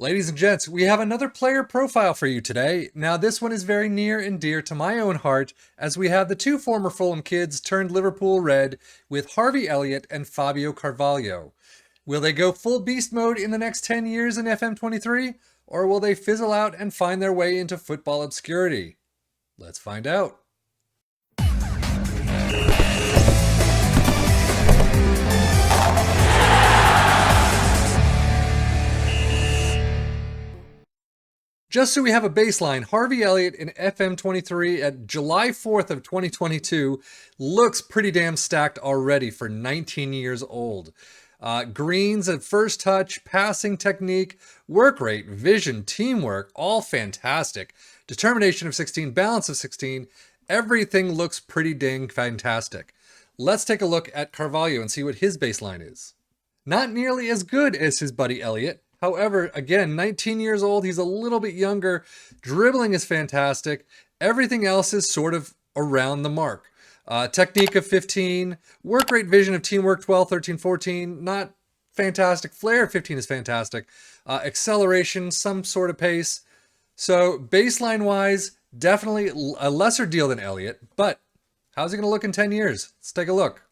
Ladies and gents, we have another player profile for you today. Now, this one is very near and dear to my own heart, as we have the two former Fulham kids turned Liverpool red with Harvey Elliot and Fabio Carvalho. Will they go full beast mode in the next 10 years in FM23, or will they fizzle out and find their way into football obscurity? Let's find out. Just so we have a baseline, Harvey Elliott in FM23 at July 4th of 2022 looks pretty damn stacked already for 19 years old. Greens at first touch, passing technique, work rate, vision, teamwork, all fantastic. Determination of 16, balance of 16, everything looks pretty dang fantastic. Let's take a look at Carvalho and see what his baseline is. Not nearly as good as his buddy Elliott. However, again, 19 years old, he's a little bit younger. Dribbling is fantastic. Everything else is sort of around the mark. Technique of 15, work rate, vision of teamwork 12, 13, 14, not fantastic. Flair of 15 is fantastic. Acceleration, some sort of pace. So baseline wise, definitely a lesser deal than Elliott, but how's he going to look in 10 years? Let's take a look.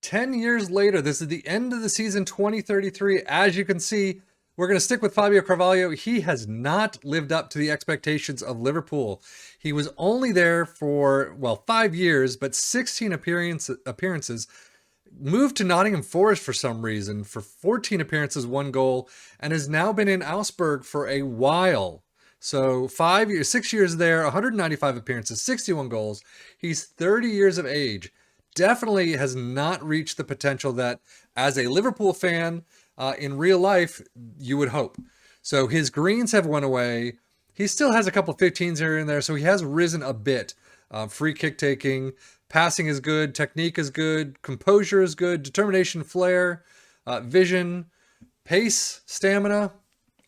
10 years later, this is the end of the season 2033. As you can see, we're going to stick with Fabio Carvalho. He has not lived up to the expectations of Liverpool. He was only there for, 5 years, but 16 appearances. Moved to Nottingham Forest for some reason for 14 appearances, 1 goal, and has now been in Augsburg for a while. So 6 years there, 195 appearances, 61 goals. He's 30 years of age. Definitely has not reached the potential that, as a Liverpool fan, in real life, you would hope. So his greens have went away. He still has a couple 15s here and there, so he has risen a bit. Free kick taking, passing is good, technique is good, composure is good, determination, flair, vision, pace, stamina,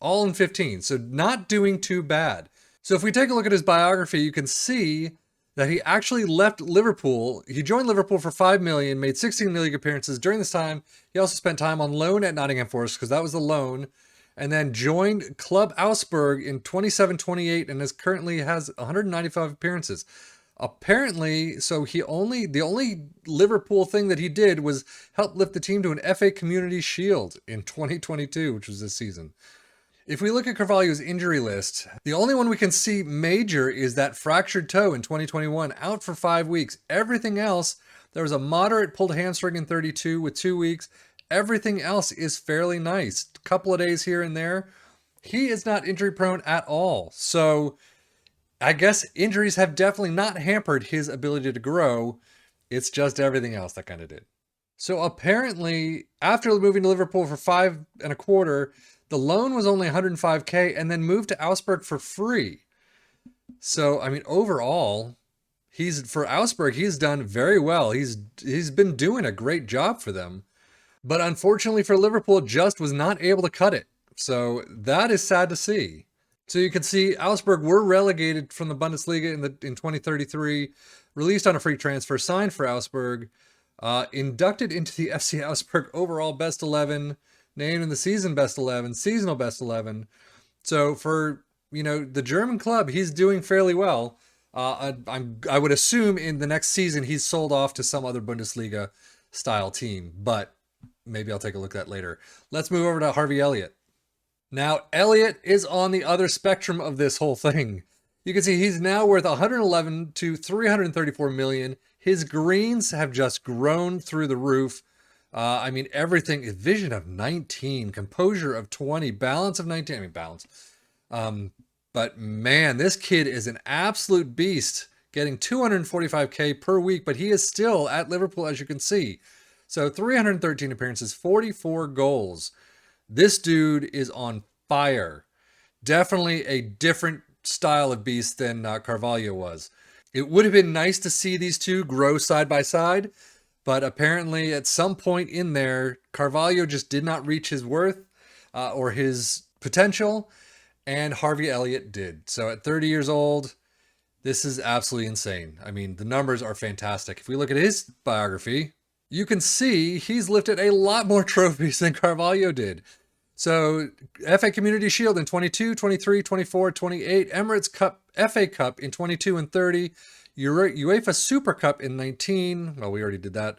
all in 15. So not doing too bad. So if we take a look at his biography, you can see that he actually left Liverpool. He joined Liverpool for 5 million, made 16 league appearances. During this time, he also spent time on loan at Nottingham Forest because that was the loan, and then joined Club Augsburg in 27-28 and currently has 195 appearances. Apparently, so the only Liverpool thing that he did was help lift the team to an FA Community Shield in 2022, which was this season. If we look at Carvalho's injury list, the only one we can see major is that fractured toe in 2021, out for 5 weeks. Everything else, there was a moderate pulled hamstring in 32 with 2 weeks. Everything else is fairly nice. A couple of days here and there. He is not injury prone at all. So I guess injuries have definitely not hampered his ability to grow. It's just everything else that kind of did. So apparently, after moving to Liverpool for 5.25, the loan was only 105K and then moved to Augsburg for free. So, I mean, overall, for Augsburg, he's done very well. He's been doing a great job for them. But unfortunately for Liverpool, just was not able to cut it. So that is sad to see. So you can see Augsburg were relegated from the Bundesliga in 2033, released on a free transfer, signed for Augsburg, inducted into the FC Augsburg overall best 11, named in the season best 11, seasonal best 11. So for, the German club, he's doing fairly well. I would assume in the next season he's sold off to some other Bundesliga style team, but maybe I'll take a look at that later. Let's move over to Harvey Elliott. Now, Elliott is on the other spectrum of this whole thing. You can see he's now worth 111 to 334 million. His greens have just grown through the roof. Everything, vision of 19, composure of 20, balance of 19. Balance. But man, this kid is an absolute beast, getting 245K per week, but he is still at Liverpool, as you can see. So 313 appearances, 44 goals. This dude is on fire. Definitely a different style of beast than Carvalho was. It would have been nice to see these two grow side by side, but apparently at some point in there, Carvalho just did not reach his worth or his potential, and Harvey Elliott did. So at 30 years old, this is absolutely insane. I mean, the numbers are fantastic. If we look at his biography, you can see he's lifted a lot more trophies than Carvalho did. So FA Community Shield in 22, 23, 24, 28, Emirates Cup, FA Cup in 22 and 30, UEFA Super Cup in 19. Well, we already did that.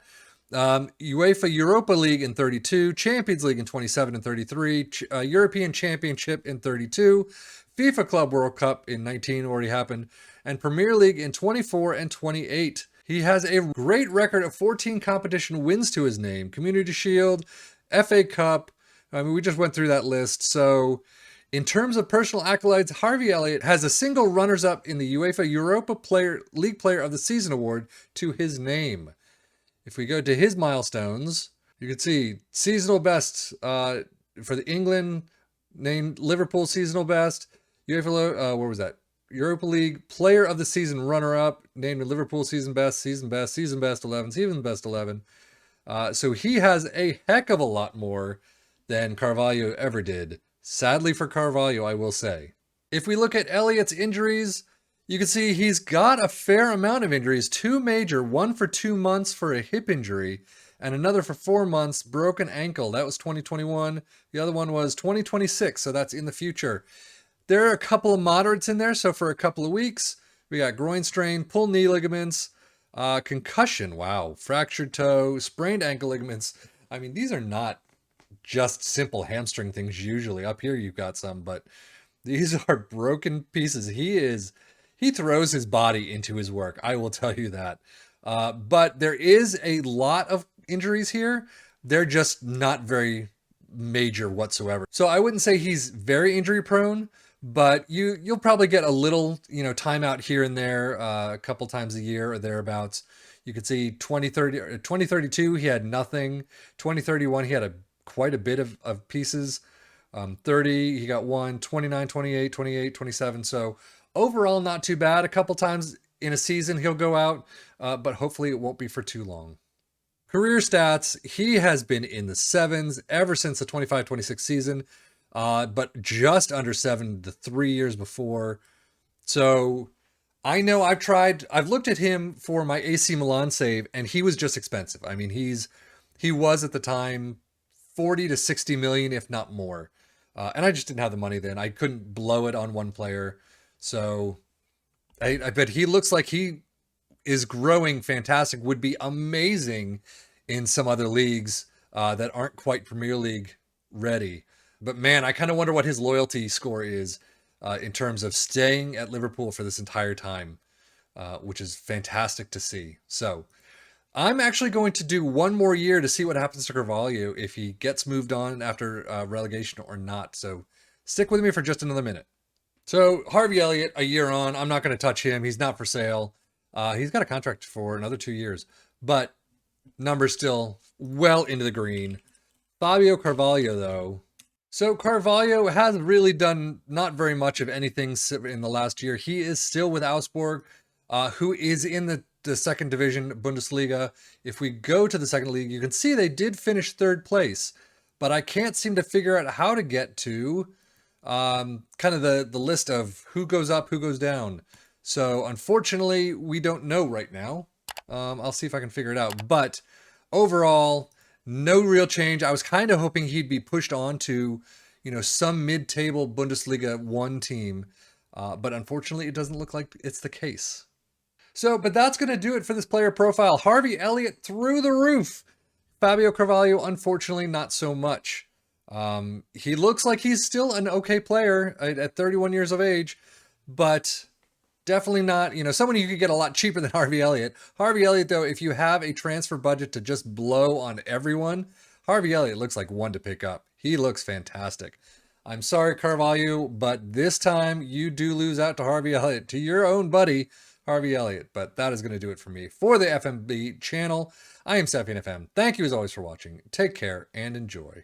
UEFA Europa League in 32, Champions League in 27 and 33, European Championship in 32, FIFA Club World Cup in 19 already happened, and Premier League in 24 and 28. He has a great record of 14 competition wins to his name. Community Shield, FA Cup. I mean, we just went through that list. So in terms of personal accolades, Harvey Elliott has a single runners-up in the UEFA Europa League Player of the Season award to his name. If we go to his milestones, you can see seasonal best for the England, named Liverpool seasonal best. UEFA, where was that? Europa League Player of the Season runner-up, named Liverpool season best, season best, season best 11, season best 11. So he has a heck of a lot more than Carvalho ever did. Sadly for Carvalho, I will say. If we look at Elliott's injuries, you can see he's got a fair amount of injuries. 2 major, one for 2 months for a hip injury, and another for 4 months, broken ankle. That was 2021. The other one was 2026, so that's in the future. There are a couple of moderates in there, so for a couple of weeks, we got groin strain, pulled knee ligaments, concussion, wow, fractured toe, sprained ankle ligaments. I mean, these are not just simple hamstring things usually. Up here you've got some, but these are broken pieces. He throws his body into his work, I will tell you that. But there is a lot of injuries here. They're just not very major whatsoever. So I wouldn't say he's very injury prone, but you'll probably get a little, time out here and there, a couple times a year or thereabouts. You could see 2032, he had nothing. 2031, he had quite a bit of pieces. 30, he got one. 29, 28, 28, 27. So overall, not too bad. A couple times in a season, he'll go out, but hopefully it won't be for too long. Career stats, he has been in the 7s ever since the 25-26 season, but just under 7 the 3 years before. So I know I've looked at him for my AC Milan save, and he was just expensive. I mean, he was at the time 40 to 60 million, if not more. And I just didn't have the money then. I couldn't blow it on one player. So I bet he looks like he is growing fantastic, would be amazing in some other leagues that aren't quite Premier League ready. But man, I kind of wonder what his loyalty score is in terms of staying at Liverpool for this entire time, which is fantastic to see. So I'm actually going to do one more year to see what happens to Carvalho, if he gets moved on after relegation or not. So stick with me for just another minute. So Harvey Elliott, a year on, I'm not going to touch him. He's not for sale. He's got a contract for another 2 years, but numbers still well into the green. Fabio Carvalho, though. So Carvalho hasn't really done not very much of anything in the last year. He is still with Augsburg, who is in the second division Bundesliga. If we go to the second league, you can see they did finish 3rd place, but I can't seem to figure out how to get to kind of the list of who goes up, who goes down. So unfortunately, we don't know right now. I'll see if I can figure it out. But overall, no real change. I was kind of hoping he'd be pushed on to, some mid-table Bundesliga 1 team. But unfortunately, it doesn't look like it's the case. So, but that's going to do it for this player profile. Harvey Elliott through the roof. Fabio Carvalho, unfortunately, not so much. He looks like he's still an okay player at 31 years of age, but definitely not, someone you could get a lot cheaper than Harvey Elliott. Harvey Elliott, though, if you have a transfer budget to just blow on everyone, Harvey Elliott looks like one to pick up. He looks fantastic. I'm sorry, Carvalho, but this time you do lose out to Harvey Elliott, to your own buddy, Harvey Elliott. But that is going to do it for me for the FMB channel. I am Sapien FM. Thank you as always for watching. Take care and enjoy.